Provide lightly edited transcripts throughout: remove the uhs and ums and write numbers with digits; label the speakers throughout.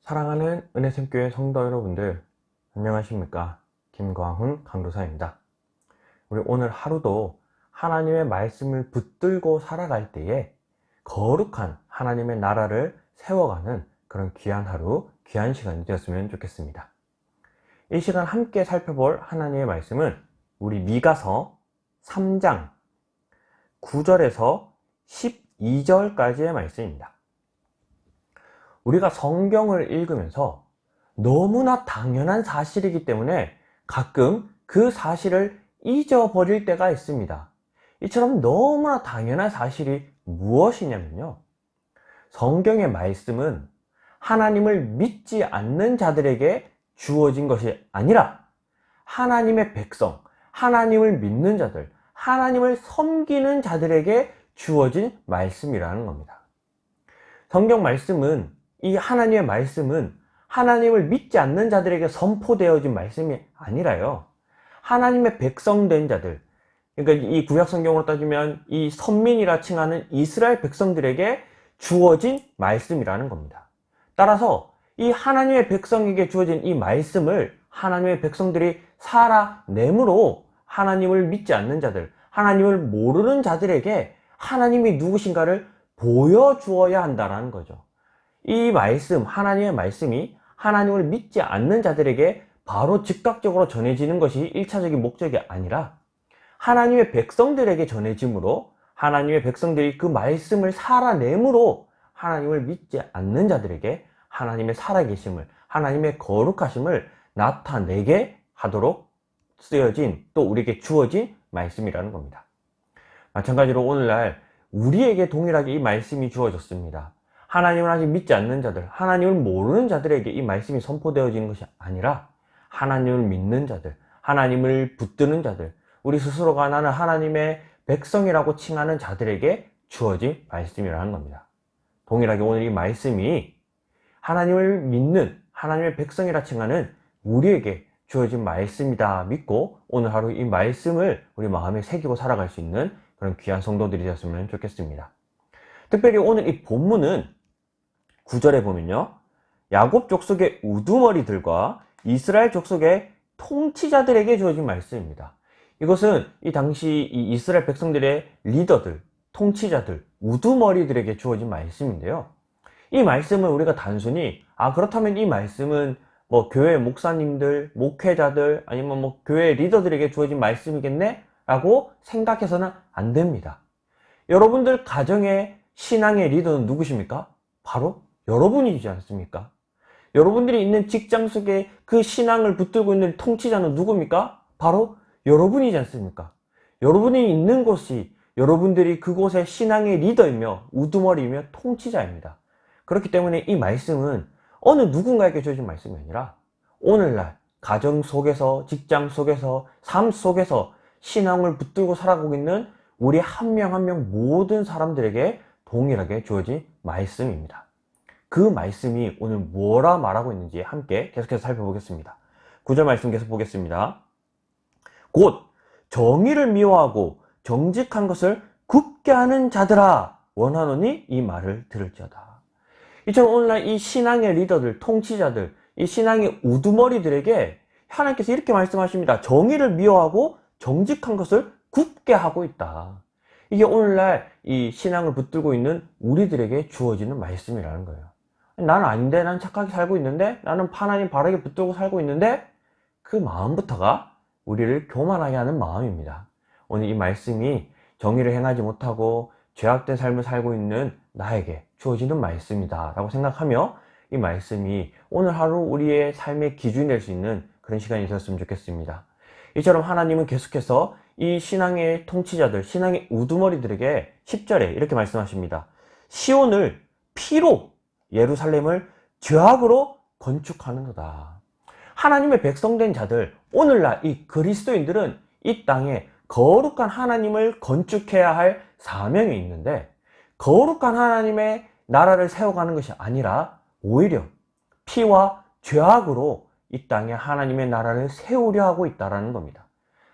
Speaker 1: 사랑하는 은혜샘교회 성도 여러분들, 안녕하십니까? 김광훈 강도사입니다. 우리 오늘 하루도 하나님의 말씀을 붙들고 살아갈 때에 거룩한 하나님의 나라를 세워가는 그런 귀한 하루, 귀한 시간이 되었으면 좋겠습니다. 이 시간 함께 살펴볼 하나님의 말씀은 우리 미가서 3장 9절에서 12절까지의 말씀입니다. 우리가 성경을 읽으면서 너무나 당연한 사실이기 때문에 가끔 그 사실을 잊어버릴 때가 있습니다. 이처럼 너무나 당연한 사실이 무엇이냐면요, 성경의 말씀은 하나님을 믿지 않는 자들에게 주어진 것이 아니라 하나님의 백성, 하나님을 믿는 자들, 하나님을 섬기는 자들에게 주어진 말씀이라는 겁니다. 성경 말씀은, 이 하나님의 말씀은 하나님을 믿지 않는 자들에게 선포되어진 말씀이 아니라요, 하나님의 백성된 자들, 그러니까 이 구약 성경으로 따지면 이 선민이라 칭하는 이스라엘 백성들에게 주어진 말씀이라는 겁니다. 따라서 이 하나님의 백성에게 주어진 이 말씀을 하나님의 백성들이 살아내므로 하나님을 믿지 않는 자들, 하나님을 모르는 자들에게 하나님이 누구신가를 보여주어야 한다는 거죠. 이 말씀, 하나님의 말씀이 하나님을 믿지 않는 자들에게 바로 즉각적으로 전해지는 것이 1차적인 목적이 아니라 하나님의 백성들에게 전해지므로, 하나님의 백성들이 그 말씀을 살아내므로 하나님을 믿지 않는 자들에게 하나님의 살아계심을, 하나님의 거룩하심을 나타내게 하도록 쓰여진, 또 우리에게 주어진 말씀이라는 겁니다. 마찬가지로 오늘날 우리에게 동일하게 이 말씀이 주어졌습니다. 하나님을 아직 믿지 않는 자들, 하나님을 모르는 자들에게 이 말씀이 선포되어지는 것이 아니라 하나님을 믿는 자들, 하나님을 붙드는 자들, 우리 스스로가 나는 하나님의 백성이라고 칭하는 자들에게 주어진 말씀이라는 겁니다. 동일하게 오늘 이 말씀이 하나님을 믿는 하나님의 백성이라 칭하는 우리에게 주어진 말씀이다 믿고 오늘 하루 이 말씀을 우리 마음에 새기고 살아갈 수 있는 그런 귀한 성도들이 되었으면 좋겠습니다. 특별히 오늘 이 본문은 9절에 보면요, 야곱 족속의 우두머리들과 이스라엘 족속의 통치자들에게 주어진 말씀입니다. 이것은 이 당시 이 이스라엘 백성들의 리더들, 통치자들, 우두머리들에게 주어진 말씀인데요, 이 말씀을 우리가 단순히 그렇다면 이 말씀은 뭐 교회 목사님들, 목회자들, 아니면 뭐 교회 리더들에게 주어진 말씀이겠네? 라고 생각해서는 안 됩니다. 여러분들 가정의 신앙의 리더는 누구십니까? 바로 여러분이지 않습니까? 여러분들이 있는 직장 속에 그 신앙을 붙들고 있는 통치자는 누굽니까? 바로 여러분이지 않습니까? 여러분이 있는 곳이, 여러분들이 그곳의 신앙의 리더이며 우두머리이며 통치자입니다. 그렇기 때문에 이 말씀은 어느 누군가에게 주어진 말씀이 아니라 오늘날 가정 속에서, 직장 속에서, 삶 속에서 신앙을 붙들고 살아가고 있는 우리 한 명 한 명 모든 사람들에게 동일하게 주어진 말씀입니다. 그 말씀이 오늘 뭐라 말하고 있는지 함께 계속해서 살펴보겠습니다. 9절 말씀 계속 보겠습니다. 곧 정의를 미워하고 정직한 것을 굽게 하는 자들아 원하노니 이 말을 들을지어다. 이처럼 오늘날 이 신앙의 리더들, 통치자들, 이 신앙의 우두머리들에게 하나님께서 이렇게 말씀하십니다. 정의를 미워하고 정직한 것을 굽게 하고 있다. 이게 오늘날 이 신앙을 붙들고 있는 우리들에게 주어지는 말씀이라는 거예요. 나는 아닌데, 나는 착하게 살고 있는데, 나는 하나님 바르게 붙들고 살고 있는데, 그 마음부터가 우리를 교만하게 하는 마음입니다. 오늘 이 말씀이 정의를 행하지 못하고 죄악된 삶을 살고 있는 나에게 주어지는 말씀이다 라고 생각하며 이 말씀이 오늘 하루 우리의 삶의 기준이 될 수 있는 그런 시간이 되었으면 좋겠습니다. 이처럼 하나님은 계속해서 이 신앙의 통치자들, 신앙의 우두머리들에게 10절에 이렇게 말씀하십니다. 시온을 피로, 예루살렘을 죄악으로 건축하는도다. 하나님의 백성된 자들, 오늘날 이 그리스도인들은 이 땅에 거룩한 하나님을 건축해야 할 사명이 있는데, 거룩한 하나님의 나라를 세워가는 것이 아니라 오히려 피와 죄악으로 이 땅에 하나님의 나라를 세우려 하고 있다는 겁니다.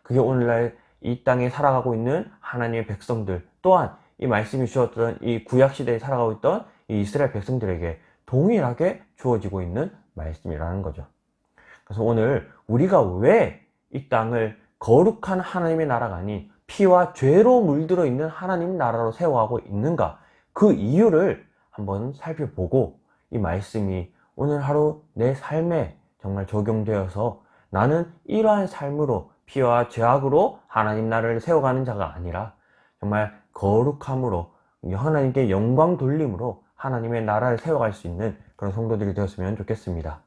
Speaker 1: 그게 오늘날 이 땅에 살아가고 있는 하나님의 백성들, 또한 이 말씀이 주었던 이 구약시대에 살아가고 있던 이 이스라엘 백성들에게 동일하게 주어지고 있는 말씀이라는 거죠. 그래서 오늘 우리가 왜 이 땅을 거룩한 하나님의 나라가 아닌 피와 죄로 물들어 있는 하나님 나라로 세워가고 있는가, 그 이유를 한번 살펴보고 이 말씀이 오늘 하루 내 삶에 정말 적용되어서 나는 이러한 삶으로 피와 죄악으로 하나님 나라를 세워가는 자가 아니라 정말 거룩함으로 하나님께 영광 돌림으로 하나님의 나라를 세워갈 수 있는 그런 성도들이 되었으면 좋겠습니다.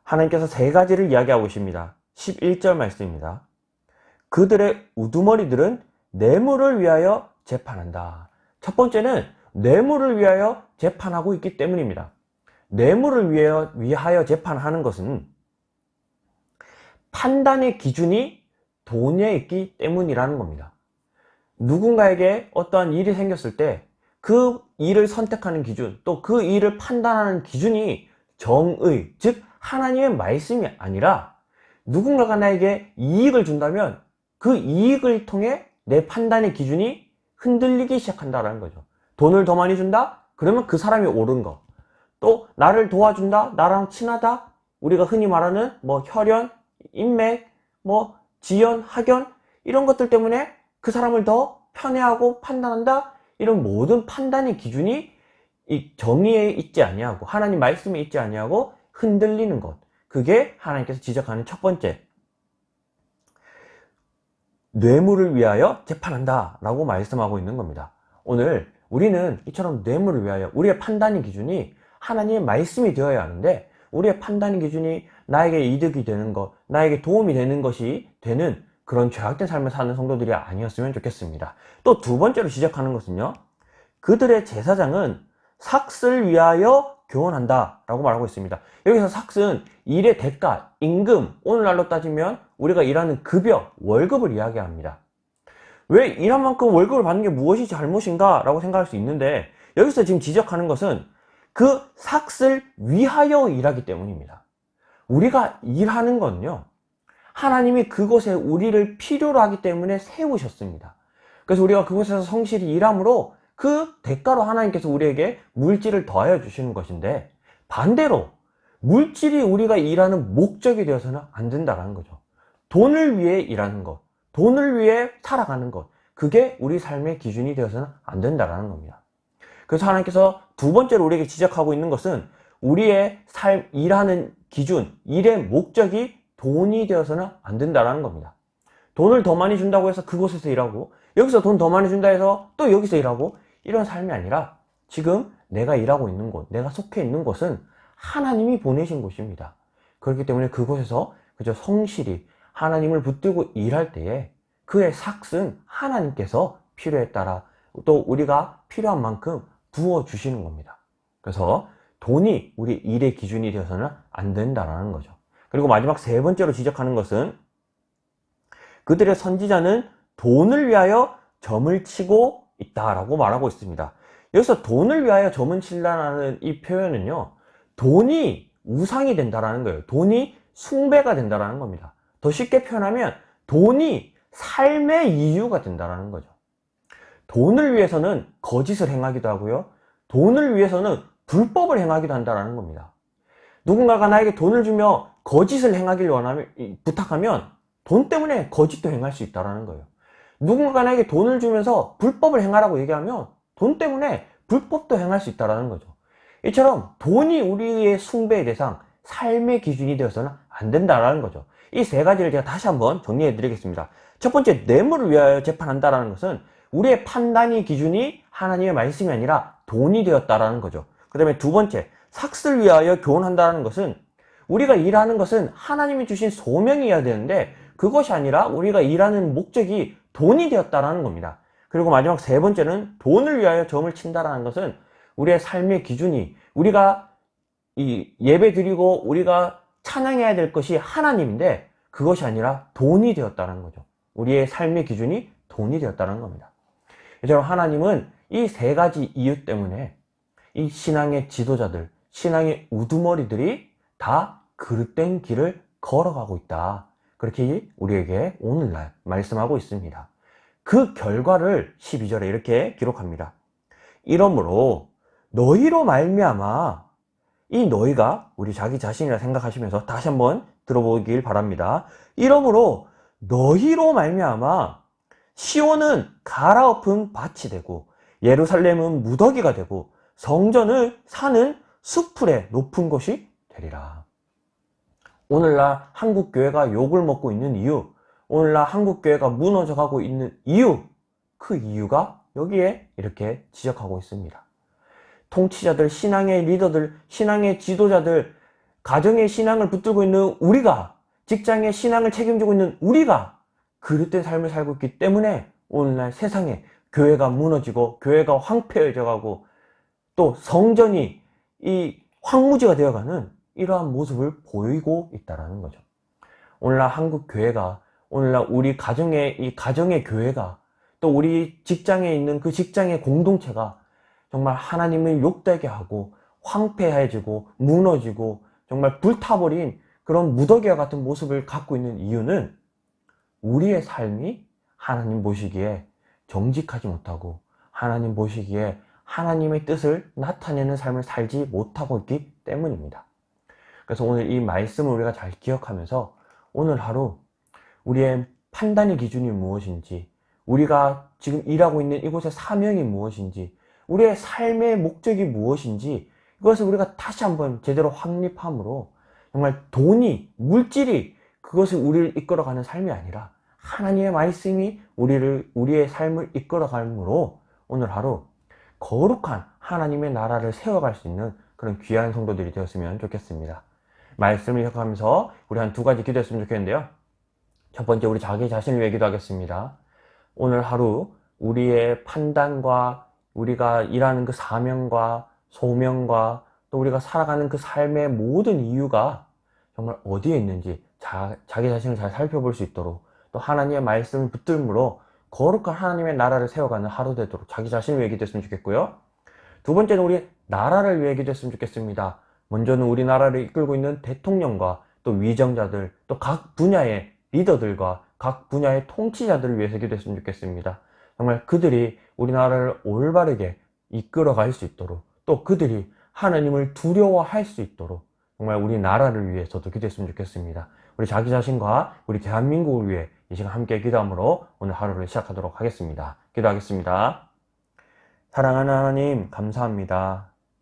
Speaker 1: 하나님께서 세 가지를 이야기하고 계십니다. 11절 말씀입니다. 그들의 우두머리들은 뇌물을 위하여 재판한다. 첫 번째는 뇌물을 위하여 재판하고 있기 때문입니다. 뇌물을 위하여 재판하는 것은 판단의 기준이 돈에 있기 때문이라는 겁니다. 누군가에게 어떠한 일이 생겼을 때 그 일을 선택하는 기준, 또 그 일을 판단하는 기준이 정의, 즉 하나님의 말씀이 아니라 누군가가 나에게 이익을 준다면 그 이익을 통해 내 판단의 기준이 흔들리기 시작한다는 거죠. 돈을 더 많이 준다? 그러면 그 사람이 옳은 거. 또 나를 도와준다? 나랑 친하다? 우리가 흔히 말하는 혈연, 인맥, 지연, 학연 이런 것들 때문에 그 사람을 더 편애하고 판단한다? 이런 모든 판단의 기준이 이 정의에 있지 아니하고 하나님 말씀에 있지 아니하고 흔들리는 것. 그게 하나님께서 지적하는 첫 번째, 뇌물을 위하여 재판한다 라고 말씀하고 있는 겁니다. 오늘 우리는 이처럼 뇌물을 위하여 우리의 판단의 기준이 하나님의 말씀이 되어야 하는데, 우리의 판단의 기준이 나에게 이득이 되는 것, 나에게 도움이 되는 것이 되는 그런 죄악된 삶을 사는 성도들이 아니었으면 좋겠습니다. 또 두 번째로 지적하는 것은요, 그들의 제사장은 삭슬 위하여 교훈한다 라고 말하고 있습니다. 여기서 삭은 일의 대가, 임금, 오늘날로 따지면 우리가 일하는 급여, 월급을 이야기합니다. 왜 일한 만큼 월급을 받는 게 무엇이 잘못인가 라고 생각할 수 있는데, 여기서 지금 지적하는 것은 그 삭을 위하여 일하기 때문입니다. 우리가 일하는 건요, 하나님이 그곳에 우리를 필요로 하기 때문에 세우셨습니다. 그래서 우리가 그곳에서 성실히 일함으로 그 대가로 하나님께서 우리에게 물질을 더하여 주시는 것인데, 반대로 물질이 우리가 일하는 목적이 되어서는 안 된다는 거죠. 돈을 위해 일하는 것, 돈을 위해 살아가는 것, 그게 우리 삶의 기준이 되어서는 안 된다는 겁니다. 그래서 하나님께서 두 번째로 우리에게 지적하고 있는 것은 우리의 일하는 기준, 일의 목적이 돈이 되어서는 안 된다는 겁니다. 돈을 더 많이 준다고 해서 그곳에서 일하고, 여기서 돈 더 많이 준다 해서 또 여기서 일하고, 이런 삶이 아니라 지금 내가 일하고 있는 곳, 내가 속해 있는 곳은 하나님이 보내신 곳입니다. 그렇기 때문에 그곳에서 그저 성실히 하나님을 붙들고 일할 때에 그의 삭은 하나님께서 필요에 따라 또 우리가 필요한 만큼 부어주시는 겁니다. 그래서 돈이 우리 일의 기준이 되어서는 안 된다는 거죠. 그리고 마지막 세 번째로 지적하는 것은 그들의 선지자는 돈을 위하여 점을 치고 있다라고 말하고 있습니다. 여기서 돈을 위하여 점을 친다는 이 표현은요, 돈이 우상이 된다라는 거예요. 돈이 숭배가 된다라는 겁니다. 더 쉽게 표현하면 돈이 삶의 이유가 된다라는 거죠. 돈을 위해서는 거짓을 행하기도 하고요, 돈을 위해서는 불법을 행하기도 한다라는 겁니다. 누군가가 나에게 돈을 주며 거짓을 행하기를 부탁하면 돈 때문에 거짓도 행할 수 있다라는 거예요. 누군가가 나에게 돈을 주면서 불법을 행하라고 얘기하면 돈 때문에 불법도 행할 수 있다는 거죠. 이처럼 돈이 우리의 숭배의 대상, 삶의 기준이 되어서는 안 된다는 거죠. 이 세 가지를 제가 다시 한번 정리해 드리겠습니다. 첫 번째, 뇌물을 위하여 재판한다는 것은 우리의 판단의 기준이 하나님의 말씀이 아니라 돈이 되었다는 거죠. 그 다음에 두 번째, 삭을 위하여 교훈한다는 것은 우리가 일하는 것은 하나님이 주신 소명이어야 되는데 그것이 아니라 우리가 일하는 목적이 돈이 되었다는 겁니다. 그리고 마지막 세 번째는 돈을 위하여 점을 친다는 것은 우리의 삶의 기준이 우리가 예배 드리고 우리가 찬양해야 될 것이 하나님인데 그것이 아니라 돈이 되었다는 거죠. 우리의 삶의 기준이 돈이 되었다는 겁니다. 이처럼 하나님은 이 세 가지 이유 때문에 이 신앙의 지도자들, 신앙의 우두머리들이 다 그릇된 길을 걸어가고 있다. 그렇게 우리에게 오늘날 말씀하고 있습니다. 그 결과를 12절에 이렇게 기록합니다. 이러므로 너희로 말미암아, 이 너희가 우리 자기 자신이라 생각하시면서 다시 한번 들어보길 바랍니다. 이러므로 너희로 말미암아 시온은 갈아엎은 밭이 되고 예루살렘은 무더기가 되고 성전을 사는 수풀의 높은 곳이 되리라. 오늘날 한국교회가 욕을 먹고 있는 이유, 오늘날 한국교회가 무너져 가고 있는 이유, 그 이유가 여기에 이렇게 지적하고 있습니다. 통치자들, 신앙의 리더들, 신앙의 지도자들, 가정의 신앙을 붙들고 있는 우리가, 직장의 신앙을 책임지고 있는 우리가 그릇된 삶을 살고 있기 때문에 오늘날 세상에 교회가 무너지고 교회가 황폐해져 가고 또 성전이 이 황무지가 되어가는 이러한 모습을 보이고 있다는 거죠. 오늘날 한국 교회가, 오늘날 우리 가정의 교회가, 또 우리 직장에 있는 그 직장의 공동체가 정말 하나님을 욕되게 하고 황폐해지고 무너지고 정말 불타버린 그런 무더기와 같은 모습을 갖고 있는 이유는 우리의 삶이 하나님 보시기에 정직하지 못하고 하나님 보시기에 하나님의 뜻을 나타내는 삶을 살지 못하고 있기 때문입니다. 그래서 오늘 이 말씀을 우리가 잘 기억하면서 오늘 하루 우리의 판단의 기준이 무엇인지, 우리가 지금 일하고 있는 이곳의 사명이 무엇인지, 우리의 삶의 목적이 무엇인지 이것을 우리가 다시 한번 제대로 확립함으로 정말 돈이, 물질이 그것을 우리를 이끌어가는 삶이 아니라 하나님의 말씀이 우리의 삶을 이끌어감으로 오늘 하루 거룩한 하나님의 나라를 세워갈 수 있는 그런 귀한 성도들이 되었으면 좋겠습니다. 말씀을 기억하면서 우리 한 두 가지 기도했으면 좋겠는데요. 첫 번째, 우리 자기 자신을 위해 기도하겠습니다. 오늘 하루 우리의 판단과 우리가 일하는 그 사명과 소명과 또 우리가 살아가는 그 삶의 모든 이유가 정말 어디에 있는지 자기 자신을 잘 살펴볼 수 있도록, 또 하나님의 말씀을 붙들므로 거룩한 하나님의 나라를 세워가는 하루 되도록 자기 자신을 위해 기도했으면 좋겠고요. 두 번째는 우리 나라를 위해 기도했으면 좋겠습니다. 먼저는 우리나라를 이끌고 있는 대통령과 또 위정자들, 또 각 분야의 리더들과 각 분야의 통치자들을 위해서 기도했으면 좋겠습니다. 정말 그들이 우리나라를 올바르게 이끌어갈 수 있도록, 또 그들이 하나님을 두려워할 수 있도록 정말 우리나라를 위해서도 기도했으면 좋겠습니다. 우리 자기 자신과 우리 대한민국을 위해 이 시간 함께 기도함으로 오늘 하루를 시작하도록 하겠습니다. 기도하겠습니다. 사랑하는 하나님, 감사합니다.